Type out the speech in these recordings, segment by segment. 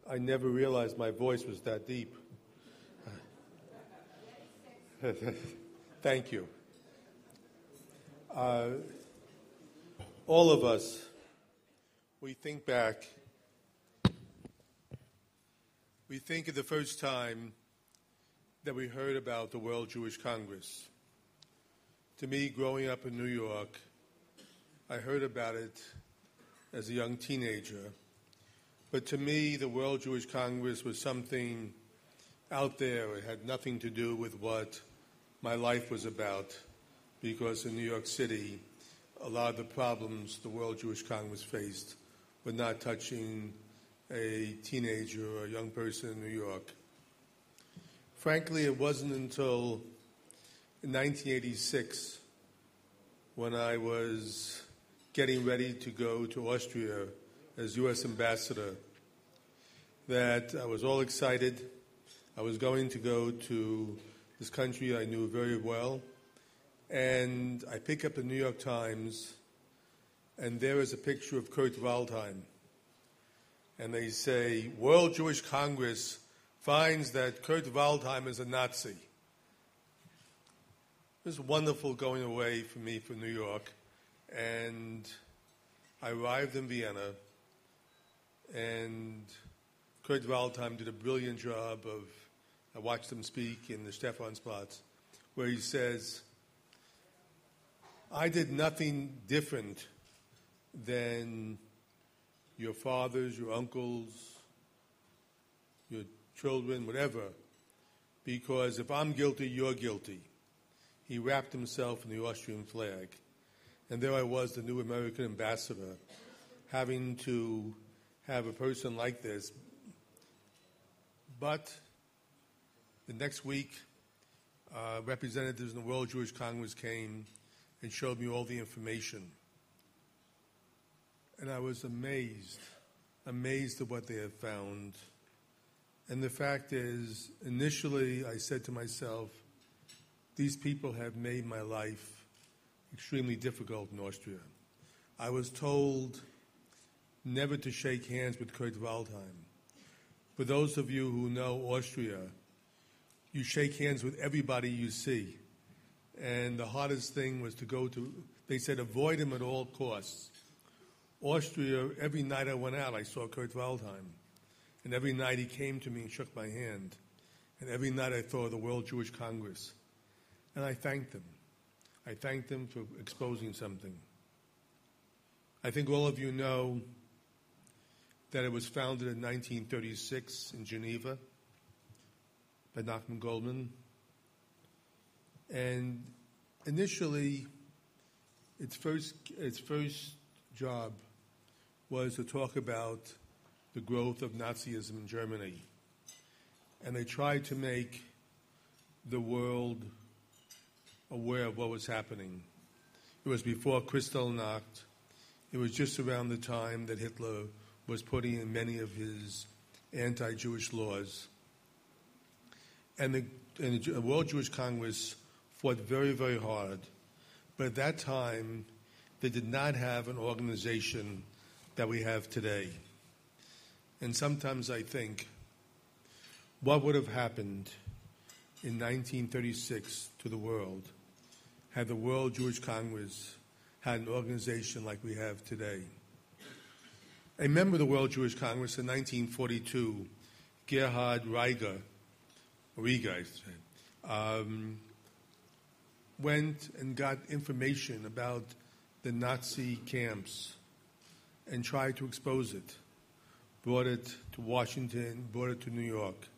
I never realized my voice was that deep. Thank you. All of us, we think back. We think of the first time that we heard about the World Jewish Congress. To me, growing up in New York, I heard about it as a young teenager. But to me, the World Jewish Congress was something out there. It had nothing to do with what my life was about, because in New York City, a lot of the problems the World Jewish Congress faced were not touching a teenager or a young person in New York. Frankly, it wasn't until 1986, when I was getting ready to go to Austria as U.S. ambassador, that I was all excited. I was going to go to this country I knew very well, and I pick up the New York Times, and there is a picture of Kurt Waldheim. And they say, World Jewish Congress finds that Kurt Waldheim is a Nazi. It was wonderful going away for me from New York, and I arrived in Vienna, and Kurt Waldheim did a brilliant job of, I watched him speak in the Stephansplatz, where he says, I did nothing different than your fathers, your uncles, your children, whatever, because if I'm guilty, you're guilty. He wrapped himself in the Austrian flag. And there I was, the new American ambassador, having to have a person like this. But the next week, representatives in the World Jewish Congress came and showed me all the information. And I was amazed at what they had found. And the fact is, initially I said to myself, these people have made my life extremely difficult in Austria. I was told never to shake hands with Kurt Waldheim. For those of you who know Austria, you shake hands with everybody you see. And the hardest thing was to go to, they said, avoid him at all costs. Austria, every night I went out, I saw Kurt Waldheim. And every night he came to me and shook my hand. And every night I thought of the World Jewish Congress. And I thanked them. I thanked them for exposing something. I think all of you know that it was founded in 1936 in Geneva by Nachman Goldman. And initially, its first job was to talk about the growth of Nazism in Germany. And they tried to make the world aware of what was happening. It was before Kristallnacht. It was just around the time that Hitler was putting in many of his anti-Jewish laws. And the World Jewish Congress fought very, very hard. But at that time, they did not have an organization that we have today. And sometimes I think, what would have happened in 1936 to the world had the World Jewish Congress had an organization like we have today? A member of the World Jewish Congress in 1942, Gerhard Rieger, went and got information about the Nazi camps and tried to expose it. Brought it to Washington, brought it to New York.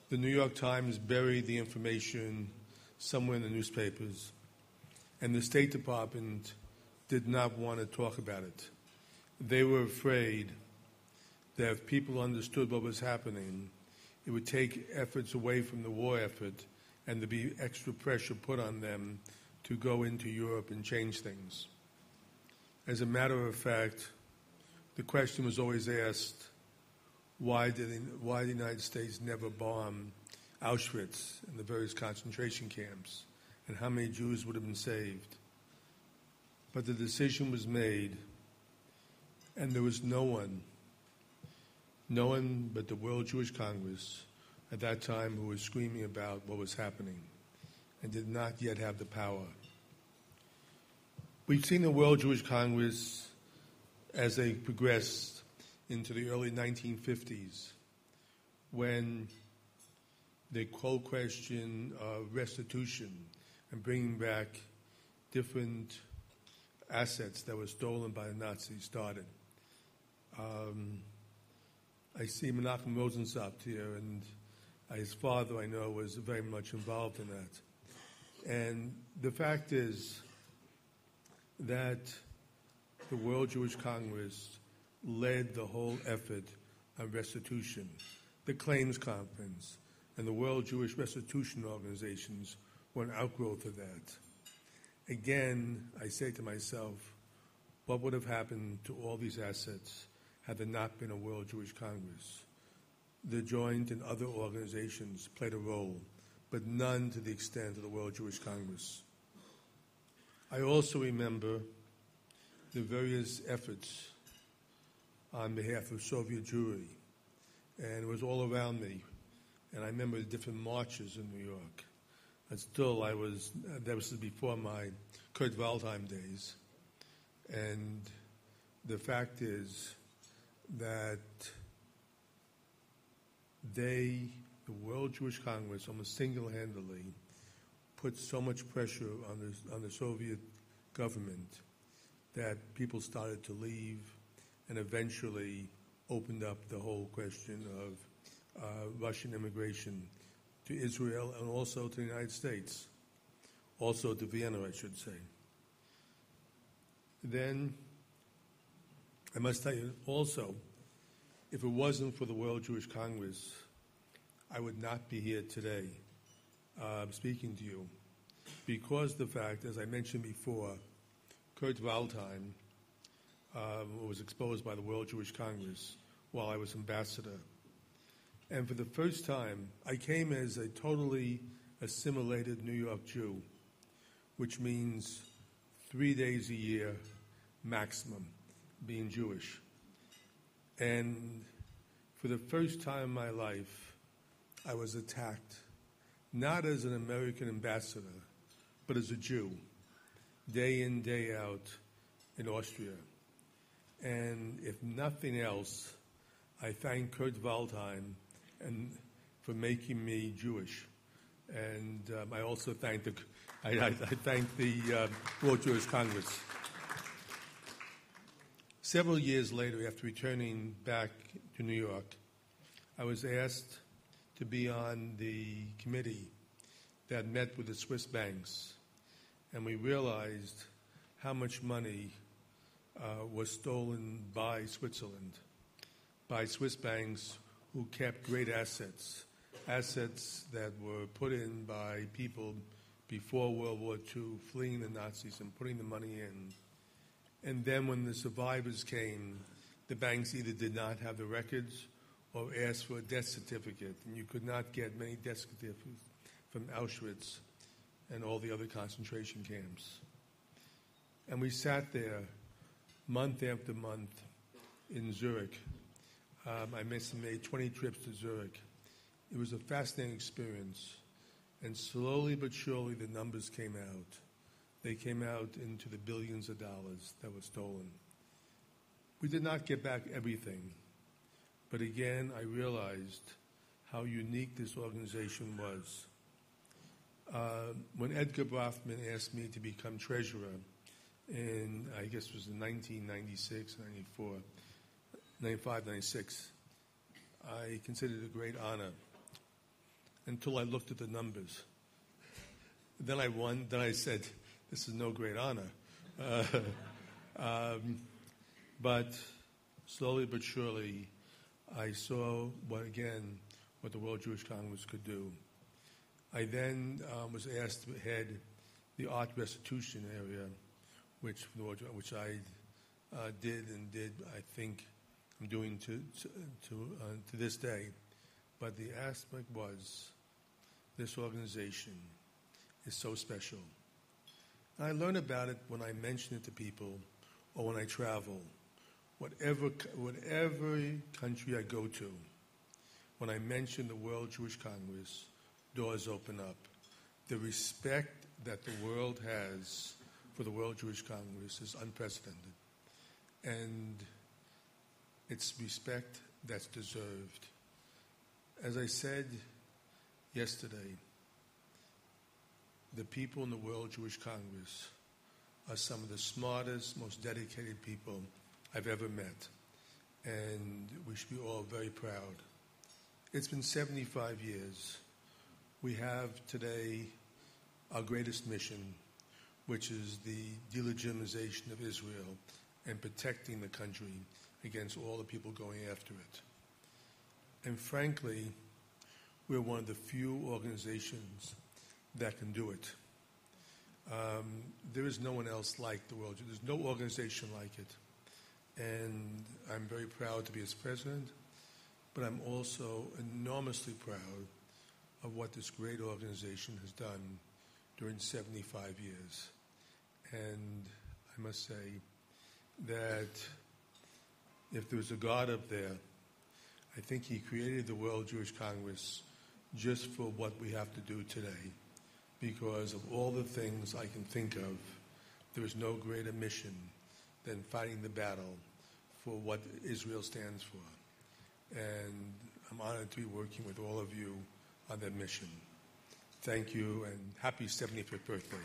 The New York Times buried the information somewhere in the newspapers, and the State Department did not want to talk about it. They were afraid that if people understood what was happening, it would take efforts away from the war effort and there'd be extra pressure put on them to go into Europe and change things. As a matter of fact, the question was always asked, why the United States never bomb Auschwitz and the various concentration camps, and how many Jews would have been saved? But the decision was made, and there was no one no one but the World Jewish Congress at that time who was screaming about what was happening and did not yet have the power. We've seen the World Jewish Congress as they progressed into the early 1950s when the whole question of restitution and bringing back different assets that were stolen by the Nazis started. I see Menachem Rosensaft here, and his father, I know, was very much involved in that. And the fact is that the World Jewish Congress led the whole effort on restitution. The Claims Conference and the World Jewish Restitution Organizations were an outgrowth of that. Again, I say to myself, what would have happened to all these assets had there not been a World Jewish Congress? The Joint and other organizations played a role, but none to the extent of the World Jewish Congress. I also remember the various efforts on behalf of Soviet Jewry, and it was all around me. And I remember the different marches in New York. And still, that was before my Kurt Waldheim days. And the fact is that the World Jewish Congress, almost single-handedly, put so much pressure on the Soviet government that people started to leave and eventually opened up the whole question of Russian immigration to Israel and also to the United States, also to Vienna, I should say. Then, I must tell you also, if it wasn't for the World Jewish Congress, I would not be here today speaking to you, because the fact, as I mentioned before, Kurt Waldheim was exposed by the World Jewish Congress while I was ambassador. And for the first time, I came as a totally assimilated New York Jew, which means 3 days a year maximum being Jewish. And for the first time in my life, I was attacked, not as an American ambassador, but as a Jew, day in, day out in Austria. And if nothing else, I thank Kurt Waldheim and for making me Jewish. And I also thank the World Jewish Congress. Several years later, after returning back to New York, I was asked to be on the committee that met with the Swiss banks, and we realized how much money was stolen by Switzerland, by Swiss banks who kept great assets that were put in by people before World War II, fleeing the Nazis and putting the money in. And then when the survivors came, the banks either did not have the records or asked for a death certificate, and you could not get many death certificates from Auschwitz and all the other concentration camps. And we sat there month after month in Zurich. I made 20 trips to Zurich. It was a fascinating experience. And slowly but surely the numbers came out. They came out into the billions of dollars that were stolen. We did not get back everything. But again, I realized how unique this organization was. When Edgar Brafman asked me to become treasurer in, I guess it was in 1996, 94, 95, 96, I considered it a great honor until I looked at the numbers. Then I won. Then I said, this is no great honor. But slowly but surely, I saw what the World Jewish Congress could do. I then was asked to head the art restitution area, which I did, I think I'm doing to this day. But the aspect was, this organization is so special. And I learn about it when I mention it to people or when I travel whatever country I go to, when I mention the World Jewish Congress, doors open up. The respect that the world has for the World Jewish Congress is unprecedented. And it's respect that's deserved. As I said yesterday, the people in the World Jewish Congress are some of the smartest, most dedicated people I've ever met. And we should be all very proud. It's been 75 years. We have today our greatest mission, which is the delegitimization of Israel and protecting the country against all the people going after it. And frankly, we're one of the few organizations that can do it. There is no one else like the World. There's no organization like it. And I'm very proud to be its president, but I'm also enormously proud of what this great organization has done during 75 years. And I must say that if there was a God up there, I think he created the World Jewish Congress just for what we have to do today. Because of all the things I can think of, there is no greater mission than fighting the battle for what Israel stands for. And I'm honored to be working with all of you on that mission. Thank you, and happy 75th birthday.